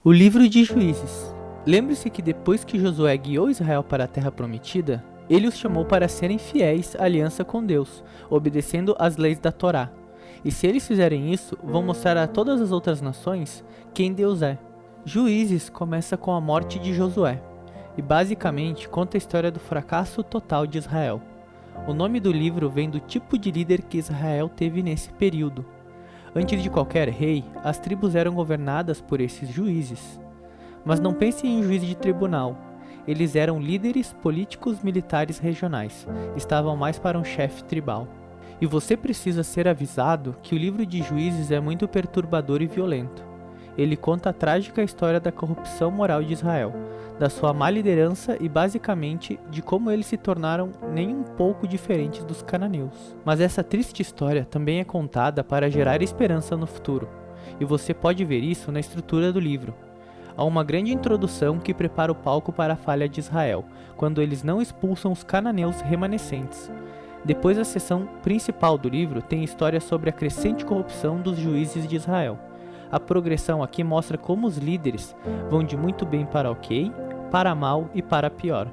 O livro de Juízes. Lembre-se que depois que Josué guiou Israel para a terra prometida, ele os chamou para serem fiéis à aliança com Deus, obedecendo às leis da Torá. E se eles fizerem isso, vão mostrar a todas as outras nações quem Deus é. Juízes começa com a morte de Josué, e basicamente conta a história do fracasso total de Israel. O nome do livro vem do tipo de líder que Israel teve nesse período. Antes de qualquer rei, as tribos eram governadas por esses juízes. Mas não pense em um juiz de tribunal. Eles eram líderes políticos militares regionais. Estavam mais para um chefe tribal. E você precisa ser avisado que o livro de Juízes é muito perturbador e violento. Ele conta a trágica história da corrupção moral de Israel, da sua má liderança e basicamente de como eles se tornaram nem um pouco diferentes dos cananeus. Mas essa triste história também é contada para gerar esperança no futuro, e você pode ver isso na estrutura do livro. Há uma grande introdução que prepara o palco para a falha de Israel, quando eles não expulsam os cananeus remanescentes. Depois, a seção principal do livro tem história sobre a crescente corrupção dos juízes de Israel. A progressão aqui mostra como os líderes vão de muito bem para ok, para mal e para pior.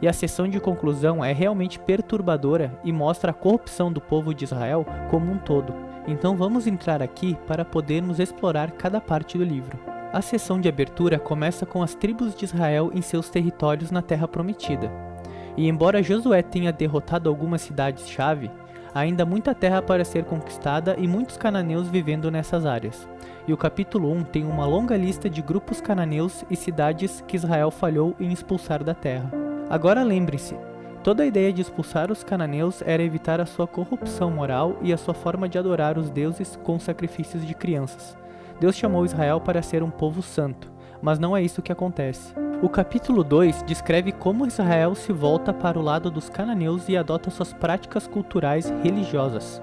E a seção de conclusão é realmente perturbadora e mostra a corrupção do povo de Israel como um todo. Então vamos entrar aqui para podermos explorar cada parte do livro. A seção de abertura começa com as tribos de Israel em seus territórios na Terra Prometida. E embora Josué tenha derrotado algumas cidades-chave, ainda há muita terra para ser conquistada e muitos cananeus vivendo nessas áreas. E o capítulo 1 tem uma longa lista de grupos cananeus e cidades que Israel falhou em expulsar da terra. Agora lembre-se, toda a ideia de expulsar os cananeus era evitar a sua corrupção moral e a sua forma de adorar os deuses com sacrifícios de crianças. Deus chamou Israel para ser um povo santo, mas não é isso que acontece. O capítulo 2 descreve como Israel se volta para o lado dos cananeus e adota suas práticas culturais religiosas.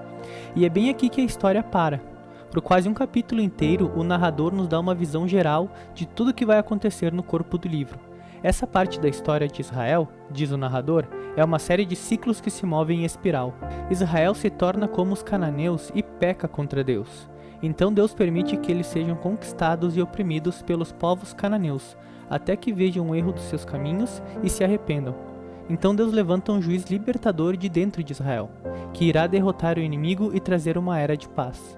E é bem aqui que a história para. Por quase um capítulo inteiro, o narrador nos dá uma visão geral de tudo o que vai acontecer no corpo do livro. Essa parte da história de Israel, diz o narrador, é uma série de ciclos que se movem em espiral. Israel se torna como os cananeus e peca contra Deus. Então Deus permite que eles sejam conquistados e oprimidos pelos povos cananeus, até que vejam o erro dos seus caminhos e se arrependam. Então Deus levanta um juiz libertador de dentro de Israel, que irá derrotar o inimigo e trazer uma era de paz.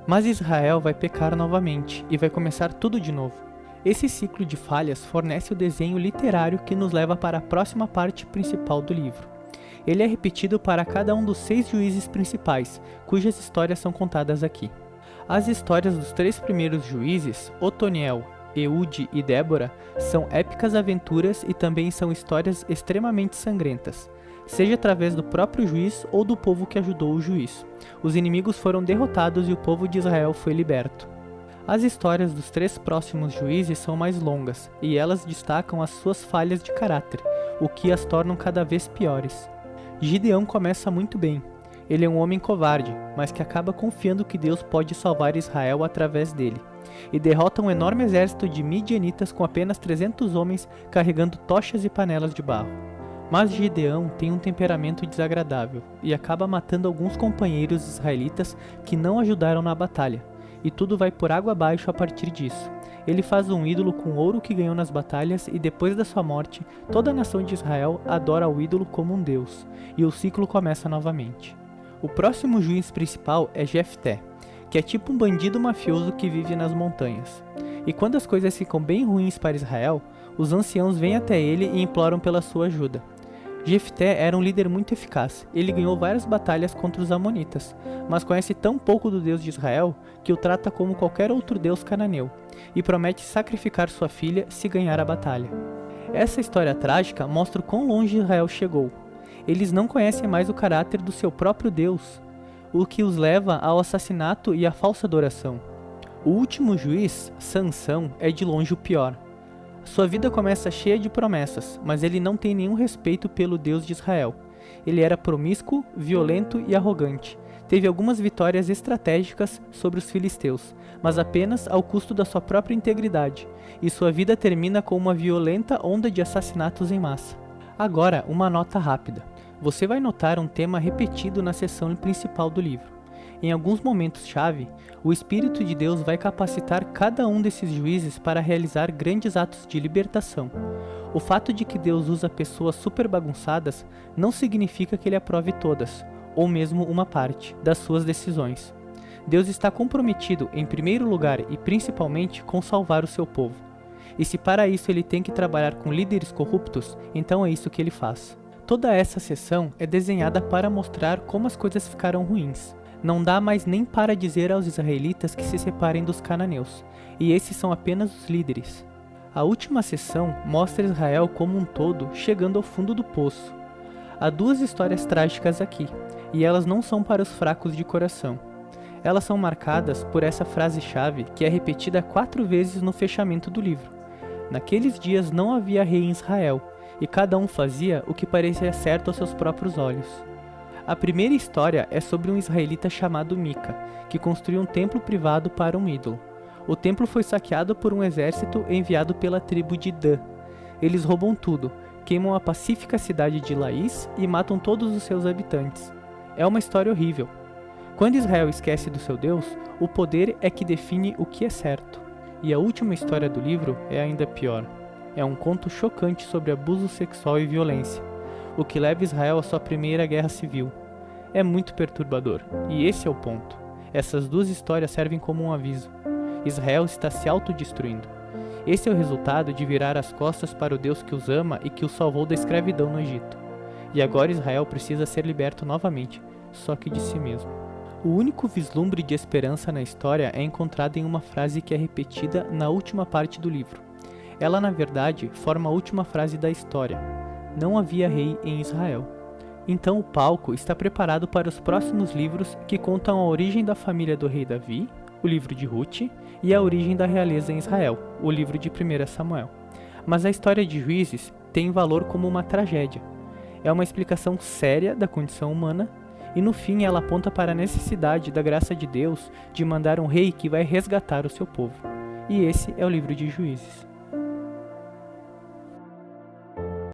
Mas Israel vai pecar novamente e vai começar tudo de novo. Esse ciclo de falhas fornece o desenho literário que nos leva para a próxima parte principal do livro. Ele é repetido para cada um dos 6 juízes principais, cujas histórias são contadas aqui. As histórias dos 3 primeiros juízes, Otoniel, Eude e Débora, são épicas aventuras e também são histórias extremamente sangrentas, seja através do próprio juiz ou do povo que ajudou o juiz. Os inimigos foram derrotados e o povo de Israel foi liberto. As histórias dos 3 próximos juízes são mais longas, e elas destacam as suas falhas de caráter, o que as tornam cada vez piores. Gideão começa muito bem. Ele é um homem covarde, mas que acaba confiando que Deus pode salvar Israel através dele, e derrota um enorme exército de midianitas com apenas 300 homens carregando tochas e panelas de barro. Mas Gideão tem um temperamento desagradável, e acaba matando alguns companheiros israelitas que não ajudaram na batalha, e tudo vai por água abaixo a partir disso. Ele faz um ídolo com ouro que ganhou nas batalhas e depois da sua morte, toda a nação de Israel adora o ídolo como um deus, e o ciclo começa novamente. O próximo juiz principal é Jefté, que é tipo um bandido mafioso que vive nas montanhas. E quando as coisas ficam bem ruins para Israel, os anciãos vêm até ele e imploram pela sua ajuda. Jefté era um líder muito eficaz. Ele ganhou várias batalhas contra os amonitas, mas conhece tão pouco do Deus de Israel que o trata como qualquer outro deus cananeu, e promete sacrificar sua filha se ganhar a batalha. Essa história trágica mostra o quão longe Israel chegou. Eles não conhecem mais o caráter do seu próprio Deus, o que os leva ao assassinato e à falsa adoração. O último juiz, Sansão, é de longe o pior. Sua vida começa cheia de promessas, mas ele não tem nenhum respeito pelo Deus de Israel. Ele era promíscuo, violento e arrogante. Teve algumas vitórias estratégicas sobre os filisteus, mas apenas ao custo da sua própria integridade, e sua vida termina com uma violenta onda de assassinatos em massa. Agora, uma nota rápida. Você vai notar um tema repetido na seção principal do livro. Em alguns momentos-chave, o Espírito de Deus vai capacitar cada um desses juízes para realizar grandes atos de libertação. O fato de que Deus usa pessoas super bagunçadas não significa que ele aprove todas, ou mesmo uma parte, das suas decisões. Deus está comprometido, em primeiro lugar e principalmente, com salvar o seu povo. E se para isso ele tem que trabalhar com líderes corruptos, então é isso que ele faz. Toda essa sessão é desenhada para mostrar como as coisas ficaram ruins. Não dá mais nem para dizer aos israelitas que se separem dos cananeus, e esses são apenas os líderes. A última sessão mostra Israel como um todo chegando ao fundo do poço. Há duas histórias trágicas aqui, e elas não são para os fracos de coração. Elas são marcadas por essa frase-chave que é repetida 4 vezes no fechamento do livro. Naqueles dias não havia rei em Israel, e cada um fazia o que parecia certo aos seus próprios olhos. A primeira história é sobre um israelita chamado Mica, que construiu um templo privado para um ídolo. O templo foi saqueado por um exército enviado pela tribo de Dan. Eles roubam tudo, queimam a pacífica cidade de Laís e matam todos os seus habitantes. É uma história horrível. Quando Israel esquece do seu Deus, o poder é que define o que é certo. E a última história do livro é ainda pior. É um conto chocante sobre abuso sexual e violência, o que leva Israel à sua primeira guerra civil. É muito perturbador, e esse é o ponto. Essas duas histórias servem como um aviso. Israel está se autodestruindo. Esse é o resultado de virar as costas para o Deus que os ama e que os salvou da escravidão no Egito. E agora Israel precisa ser liberto novamente, só que de si mesmo. O único vislumbre de esperança na história é encontrado em uma frase que é repetida na última parte do livro. Ela, na verdade, forma a última frase da história. Não havia rei em Israel. Então o palco está preparado para os próximos livros que contam a origem da família do rei Davi, o livro de Ruth, e a origem da realeza em Israel, o livro de 1 Samuel. Mas a história de Juízes tem valor como uma tragédia. É uma explicação séria da condição humana, e no fim ela aponta para a necessidade da graça de Deus de mandar um rei que vai resgatar o seu povo. E esse é o livro de Juízes.